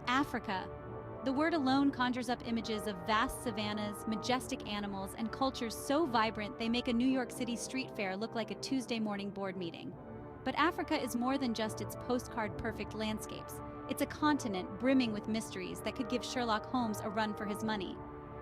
Africa. The word alone conjures up images of vast savannas, majestic animals, and cultures so vibrant they make a New York City street fair look like a Tuesday morning board meeting. But Africa is more than just its postcard-perfect landscapes. It's a continent brimming with mysteries that could give Sherlock Holmes a run for his money.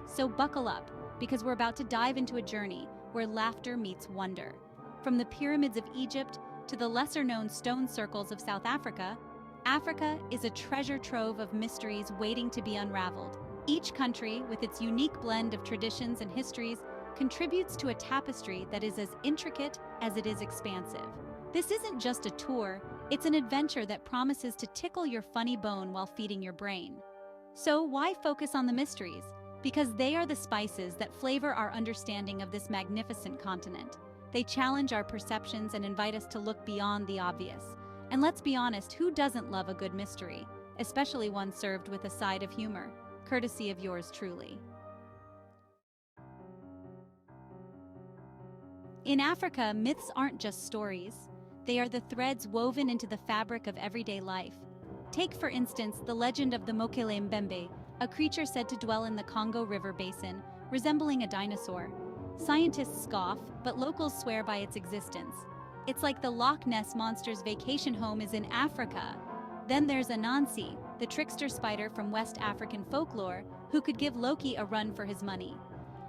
So buckle up, because we're about to dive into a journey where laughter meets wonder. From the pyramids of Egypt to the lesser-known stone circles of South Africa, Africa is a treasure trove of mysteries waiting to be unraveled. Each country, with its unique blend of traditions and histories, contributes to a tapestry that is as intricate as it is expansive. This isn't just a tour, it's an adventure that promises to tickle your funny bone while feeding your brain. So why focus on the mysteries? Because they are the spices that flavor our understanding of this magnificent continent. They challenge our perceptions and invite us to look beyond the obvious. And let's be honest, who doesn't love a good mystery, especially one served with a side of humor, courtesy of yours truly. In Africa, myths aren't just stories. They are the threads woven into the fabric of everyday life. Take, for instance, the legend of the Mokele Mbembe, a creature said to dwell in the Congo River basin, resembling a dinosaur. Scientists scoff, but locals swear by its existence. It's like the Loch Ness Monster's vacation home is in Africa. Then there's Anansi, the trickster spider from West African folklore, who could give Loki a run for his money.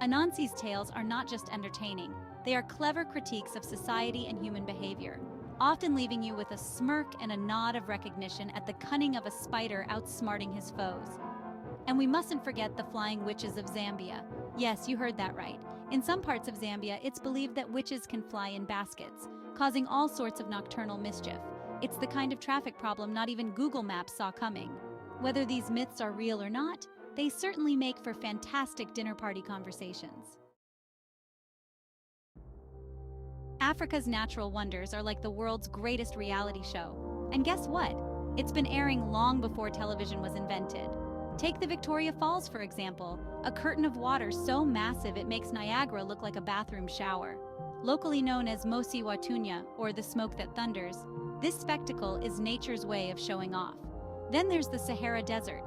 Anansi's tales are not just entertaining, they are clever critiques of society and human behavior, often leaving you with a smirk and a nod of recognition at the cunning of a spider outsmarting his foes. And we mustn't forget the flying witches of Zambia. Yes, you heard that right. In some parts of Zambia, it's believed that witches can fly in baskets, causing all sorts of nocturnal mischief. It's the kind of traffic problem not even Google Maps saw coming. Whether these myths are real or not, they certainly make for fantastic dinner party conversations. Africa's natural wonders are like the world's greatest reality show. And guess what? It's been airing long before television was invented. Take the Victoria Falls, for example, a curtain of water so massive it makes Niagara look like a bathroom shower. Locally known as Mosi Watunya, or the smoke that thunders, this spectacle is nature's way of showing off. Then there's the Sahara Desert,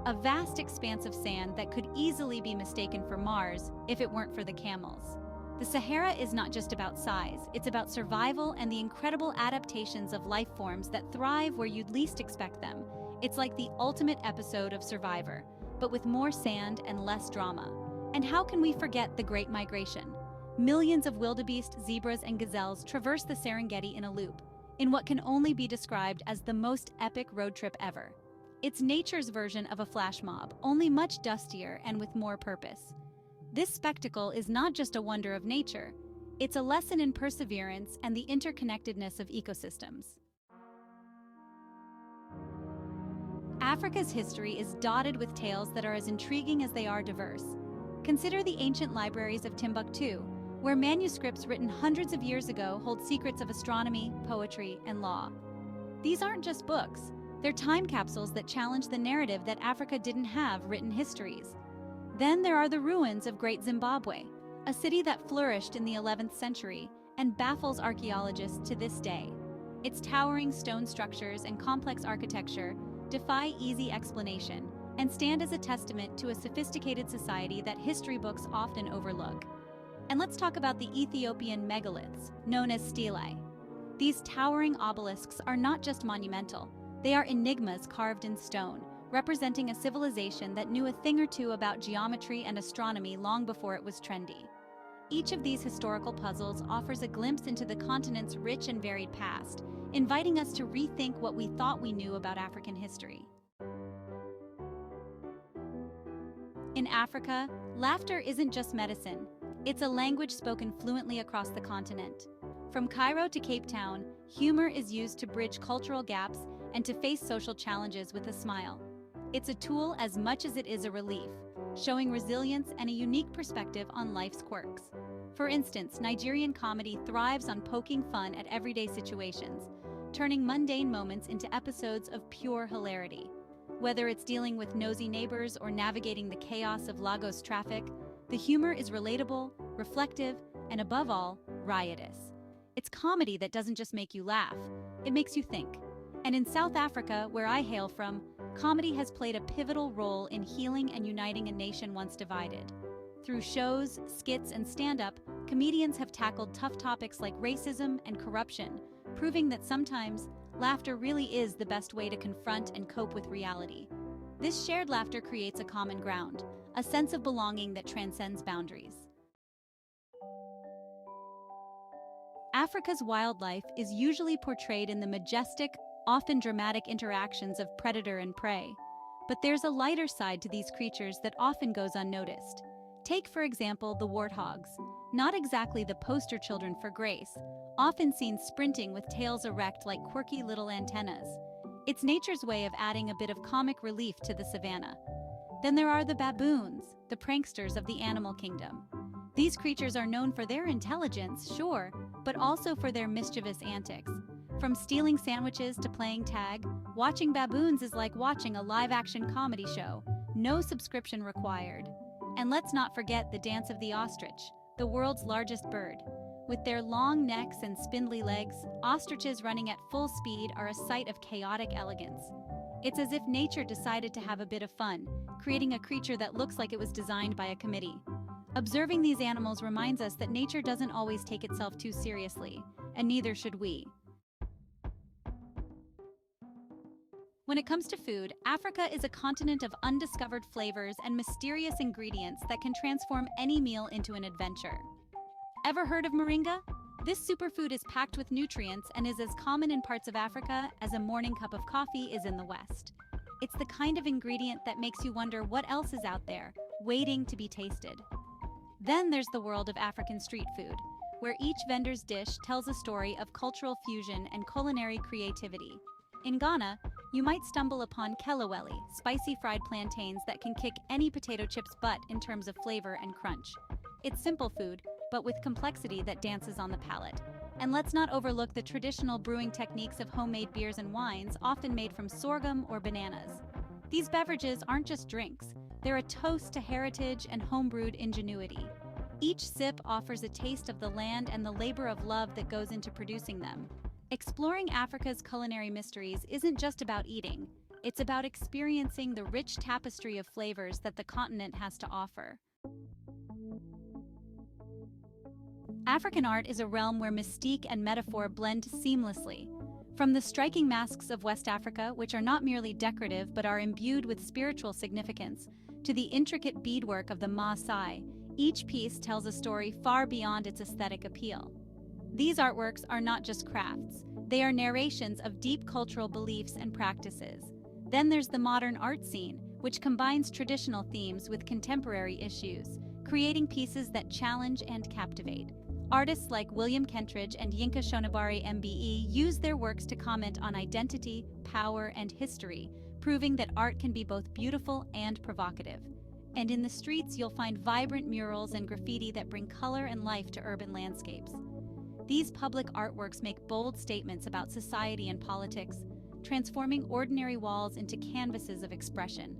a vast expanse of sand that could easily be mistaken for Mars if it weren't for the camels. The Sahara is not just about size, it's about survival and the incredible adaptations of life forms that thrive where you'd least expect them. It's like the ultimate episode of Survivor, but with more sand and less drama. And how can we forget the Great Migration? Millions of wildebeest, zebras, and gazelles traverse the Serengeti in a loop, in what can only be described as the most epic road trip ever. It's nature's version of a flash mob, only much dustier and with more purpose. This spectacle is not just a wonder of nature, it's a lesson in perseverance and the interconnectedness of ecosystems. Africa's history is dotted with tales that are as intriguing as they are diverse. Consider the ancient libraries of Timbuktu, where manuscripts written hundreds of years ago hold secrets of astronomy, poetry, and law. These aren't just books, they're time capsules that challenge the narrative that Africa didn't have written histories. Then there are the ruins of Great Zimbabwe, a city that flourished in the 11th century and baffles archaeologists to this day. Its towering stone structures and complex architecture defy easy explanation and stand as a testament to a sophisticated society that history books often overlook. And let's talk about the Ethiopian megaliths, known as stelae. These towering obelisks are not just monumental, they are enigmas carved in stone, representing a civilization that knew a thing or two about geometry and astronomy long before it was trendy. Each of these historical puzzles offers a glimpse into the continent's rich and varied past, inviting us to rethink what we thought we knew about African history. In Africa, laughter isn't just medicine, it's a language spoken fluently across the continent. From Cairo to Cape Town, humor is used to bridge cultural gaps and to face social challenges with a smile. It's a tool as much as it is a relief, showing resilience and a unique perspective on life's quirks. For instance, Nigerian comedy thrives on poking fun at everyday situations, turning mundane moments into episodes of pure hilarity. Whether it's dealing with nosy neighbors or navigating the chaos of Lagos traffic, the humor is relatable, reflective, and above all, riotous. It's comedy that doesn't just make you laugh, it makes you think. And in South Africa, where I hail from, comedy has played a pivotal role in healing and uniting a nation once divided. Through shows, skits, and stand-up, comedians have tackled tough topics like racism and corruption, proving that sometimes laughter really is the best way to confront and cope with reality. This shared laughter creates a common ground, a sense of belonging that transcends boundaries. Africa's wildlife is usually portrayed in the majestic, often dramatic interactions of predator and prey. But there's a lighter side to these creatures that often goes unnoticed. Take, for example, the warthogs. Not exactly the poster children for grace, often seen sprinting with tails erect like quirky little antennas. It's nature's way of adding a bit of comic relief to the savannah. Then there are the baboons, the pranksters of the animal kingdom. These creatures are known for their intelligence, sure, but also for their mischievous antics. From stealing sandwiches to playing tag, watching baboons is like watching a live-action comedy show. No subscription required. And let's not forget the dance of the ostrich, the world's largest bird. With their long necks and spindly legs, ostriches running at full speed are a sight of chaotic elegance. It's as if nature decided to have a bit of fun, creating a creature that looks like it was designed by a committee. Observing these animals reminds us that nature doesn't always take itself too seriously, and neither should we. When it comes to food, Africa is a continent of undiscovered flavors and mysterious ingredients that can transform any meal into an adventure. Ever heard of moringa? This superfood is packed with nutrients and is as common in parts of Africa as a morning cup of coffee is in the West. It's the kind of ingredient that makes you wonder what else is out there, waiting to be tasted. Then there's the world of African street food, where each vendor's dish tells a story of cultural fusion and culinary creativity. In Ghana, you might stumble upon kelewele, spicy fried plantains that can kick any potato chip's butt in terms of flavor and crunch. It's simple food, but with complexity that dances on the palate. And let's not overlook the traditional brewing techniques of homemade beers and wines, often made from sorghum or bananas. These beverages aren't just drinks, they're a toast to heritage and homebrewed ingenuity. Each sip offers a taste of the land and the labor of love that goes into producing them. Exploring Africa's culinary mysteries isn't just about eating, it's about experiencing the rich tapestry of flavors that the continent has to offer. African art is a realm where mystique and metaphor blend seamlessly. From the striking masks of West Africa, which are not merely decorative but are imbued with spiritual significance, to the intricate beadwork of the Maasai, each piece tells a story far beyond its aesthetic appeal. These artworks are not just crafts, they are narrations of deep cultural beliefs and practices. Then there's the modern art scene, which combines traditional themes with contemporary issues, creating pieces that challenge and captivate. Artists like William Kentridge and Yinka Shonibare MBE use their works to comment on identity, power, and history, proving that art can be both beautiful and provocative. And in the streets, you'll find vibrant murals and graffiti that bring color and life to urban landscapes. These public artworks make bold statements about society and politics, transforming ordinary walls into canvases of expression.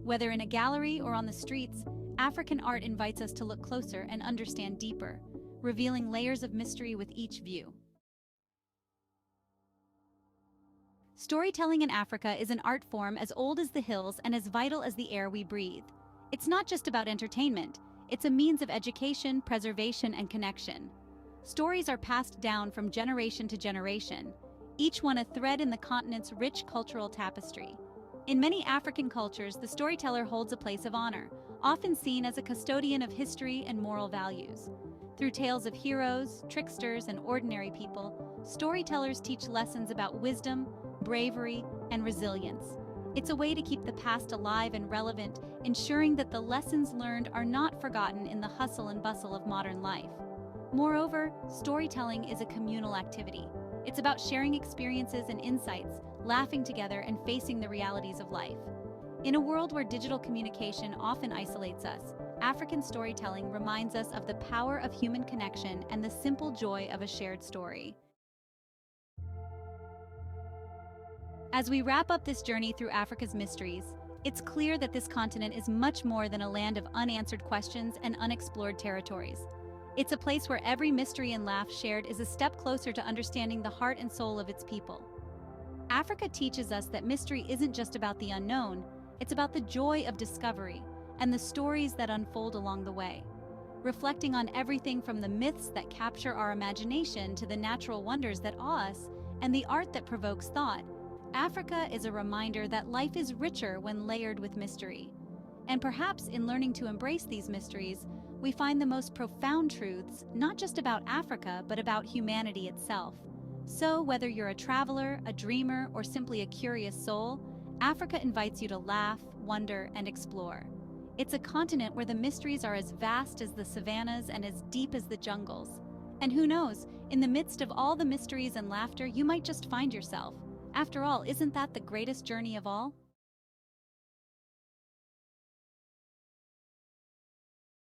Whether in a gallery or on the streets, African art invites us to look closer and understand deeper, revealing layers of mystery with each view. Storytelling in Africa is an art form as old as the hills and as vital as the air we breathe. It's not just about entertainment, it's a means of education, preservation, and connection. Stories are passed down from generation to generation, each one a thread in the continent's rich cultural tapestry. In many African cultures, the storyteller holds a place of honor, often seen as a custodian of history and moral values. Through tales of heroes, tricksters, and ordinary people, storytellers teach lessons about wisdom, bravery, and resilience. It's a way to keep the past alive and relevant, ensuring that the lessons learned are not forgotten in the hustle and bustle of modern life. Moreover, storytelling is a communal activity. It's about sharing experiences and insights, laughing together, and facing the realities of life. In a world where digital communication often isolates us, African storytelling reminds us of the power of human connection and the simple joy of a shared story. As we wrap up this journey through Africa's mysteries, it's clear that this continent is much more than a land of unanswered questions and unexplored territories. It's a place where every mystery and laugh shared is a step closer to understanding the heart and soul of its people. Africa teaches us that mystery isn't just about the unknown, it's about the joy of discovery and the stories that unfold along the way. Reflecting on everything from the myths that capture our imagination to the natural wonders that awe us and the art that provokes thought, Africa is a reminder that life is richer when layered with mystery. And perhaps in learning to embrace these mysteries, we find the most profound truths, not just about Africa, but about humanity itself. So, whether you're a traveler, a dreamer, or simply a curious soul, Africa invites you to laugh, wonder, and explore. It's a continent where the mysteries are as vast as the savannas and as deep as the jungles. And who knows, in the midst of all the mysteries and laughter, you might just find yourself. After all, isn't that the greatest journey of all?